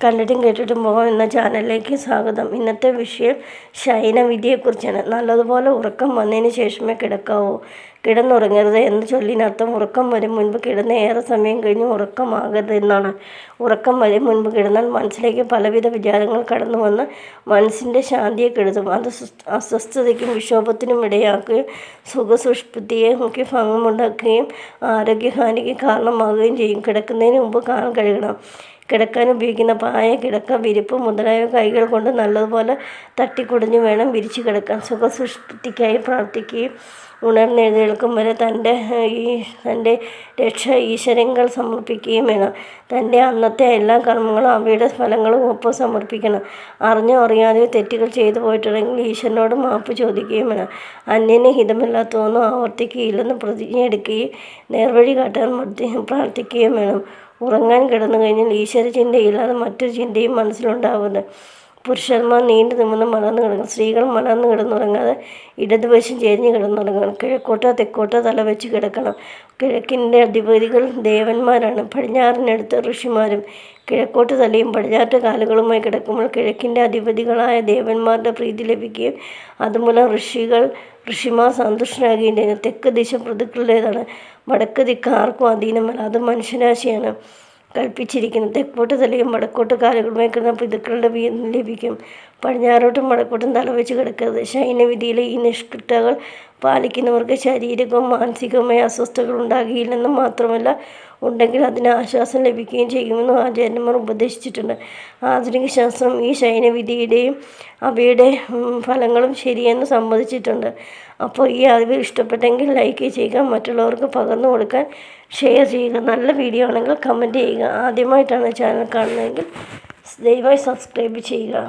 കണ്ടിട്ടും കേട്ടിട്ടും പോകാം എന്ന ചാനലിലേക്ക് സ്വാഗതം. ഇന്നത്തെ വിഷയം ശയനവിധിയെക്കുറിച്ചാണ്. നല്ലതുപോലെ ഉറക്കം വന്നതിന് ശേഷമേ കിടക്കാവൂ. കിടന്നുറങ്ങരുത് എന്ന ചൊല്ലിനർത്ഥം ഉറക്കം വരും മുൻപ് കിടന്ന് ഏറെ സമയം കഴിഞ്ഞ് ഉറക്കമാകരുത് എന്നാണ്. ഉറക്കം വരും മുൻപ് കിടന്നാൽ മനസ്സിലേക്ക് പലവിധ വിചാരങ്ങൾ കടന്നു വന്ന് മനസ്സിൻ്റെ ശാന്തിയെ കെടുത്തും. അത് അസ്വസ്ഥതയ്ക്കും വിക്ഷോഭത്തിനും ഇടയാക്കുകയും സുഖസുഷുപ്തിക്ക് ഭംഗമുണ്ടാക്കുകയും ആരോഗ്യഹാനിക്ക് കാരണമാകുകയും ചെയ്യും. കിടക്കുന്നതിന് മുമ്പ് കാൽ കഴുകണം. കിടക്കാൻ ഉപയോഗിക്കുന്ന പായ, കിടക്ക, വിരിപ്പ് മുതലായവ കൈകൾ കൊണ്ട് നല്ലതുപോലെ തട്ടിക്കുടഞ്ഞു വേണം വിരിച്ചു കിടക്കാൻ. സുഖസുഷുപ്തിക്കായി പ്രാർത്ഥിക്കുകയും ഉണർന്നെഴുന്നേൽക്കും വരെ തൻ്റെ രക്ഷ ഈശ്വരങ്കൽ സമർപ്പിക്കുകയും വേണം. തൻ്റെ അന്നത്തെ എല്ലാ കർമ്മങ്ങളും അവയുടെ ഫലങ്ങളും ഒപ്പം സമർപ്പിക്കണം. അറിഞ്ഞോ അറിയാതെയോ തെറ്റുകൾ ചെയ്തു പോയിട്ടുണ്ടെങ്കിൽ ഈശ്വരനോട് മാപ്പ് ചോദിക്കുകയും വേണം. അന്യന് ഹിതമില്ലാത്തതൊന്നും ആവർത്തിക്കുകയില്ലെന്ന് പ്രതിജ്ഞയെടുക്കുകയും നേർവഴി കാട്ടാൻ പ്രാർത്ഥിക്കുകയും വേണം. ഉറങ്ങാൻ കിടന്നു കഴിഞ്ഞാൽ ഈശ്വര ചിന്തയില്ലാതെ മറ്റൊരു ചിന്തയും മനസ്സിലുണ്ടാവുന്നത്. പുരുഷന്മാർ നീണ്ടു നിമിർന്ന് മലർന്നു കിടക്കണം. സ്ത്രീകൾ മലർന്നു കിടന്നുറങ്ങാതെ ഇടതുവശം ചെരിഞ്ഞ് കിടന്നുറങ്ങണം. കിഴക്കോട്ടോ തെക്കോട്ടോ തല വെച്ച് കിടക്കണം. കിഴക്കിൻ്റെ അധിപതികൾ ദേവന്മാരാണ്. പടിഞ്ഞാറിനടുത്ത് ഋഷിമാരും. കിഴക്കോട്ട് തലയും പടിഞ്ഞാറ്റ് കാലുകളുമായി കിടക്കുമ്പോൾ കിഴക്കിൻ്റെ അധിപതികളായ ദേവന്മാരുടെ പ്രീതി ലഭിക്കുകയും അതുമൂലം ഋഷിമാർ സന്തുഷ്ടരാകുകയും ചെയ്യുന്നു. തെക്ക് ദിശ പിതൃക്കളുടേതാണ്. വടക്ക് ദിക്ക് ആർക്കും അധീനമല്ല. അത് മനുഷ്യരാശിയാണ് കൽപ്പിച്ചിരിക്കുന്നത്. തെക്കോട്ട് തലയും വടക്കോട്ട് കാലുകളുമായി കിടന്ന പിതൃക്കളുടെ വീതം ലഭിക്കും. പടിഞ്ഞാറോട്ടും വടക്കോട്ടും തലവെച്ച് കിടക്കരുത്. ശയനവിധിയിലെ ഈ നിഷ്കർഷകൾ പാലിക്കുന്നവർക്ക് ശാരീരികവും മാനസികവുമായ അസ്വസ്ഥതകൾ ഉണ്ടാകുകയില്ലെന്ന് മാത്രമല്ല, ഉണ്ടെങ്കിൽ അതിന് ആശ്വാസം ലഭിക്കുകയും ചെയ്യുമെന്നും ആചാര്യന്മാർ ഉപദേശിച്ചിട്ടുണ്ട്. ആധുനിക ശാസ്ത്രം ഈ ശയനവിധിയുടെയും അവയുടെ ഫലങ്ങളും ശരിയെന്ന് സമ്മതിച്ചിട്ടുണ്ട്. അപ്പോൾ ഈ അറിവ് ഇഷ്ടപ്പെട്ടെങ്കിൽ ലൈക്ക് ചെയ്യുക, മറ്റുള്ളവർക്ക് പകർന്നു കൊടുക്കാൻ ഷെയർ ചെയ്യുക. നല്ല വീഡിയോ ആണെങ്കിൽ കമൻറ്റ് ചെയ്യുക. ആദ്യമായിട്ടാണ് ചാനൽ കാണുന്നതെങ്കിൽ ദയവായി സബ്സ്ക്രൈബ് ചെയ്യുക.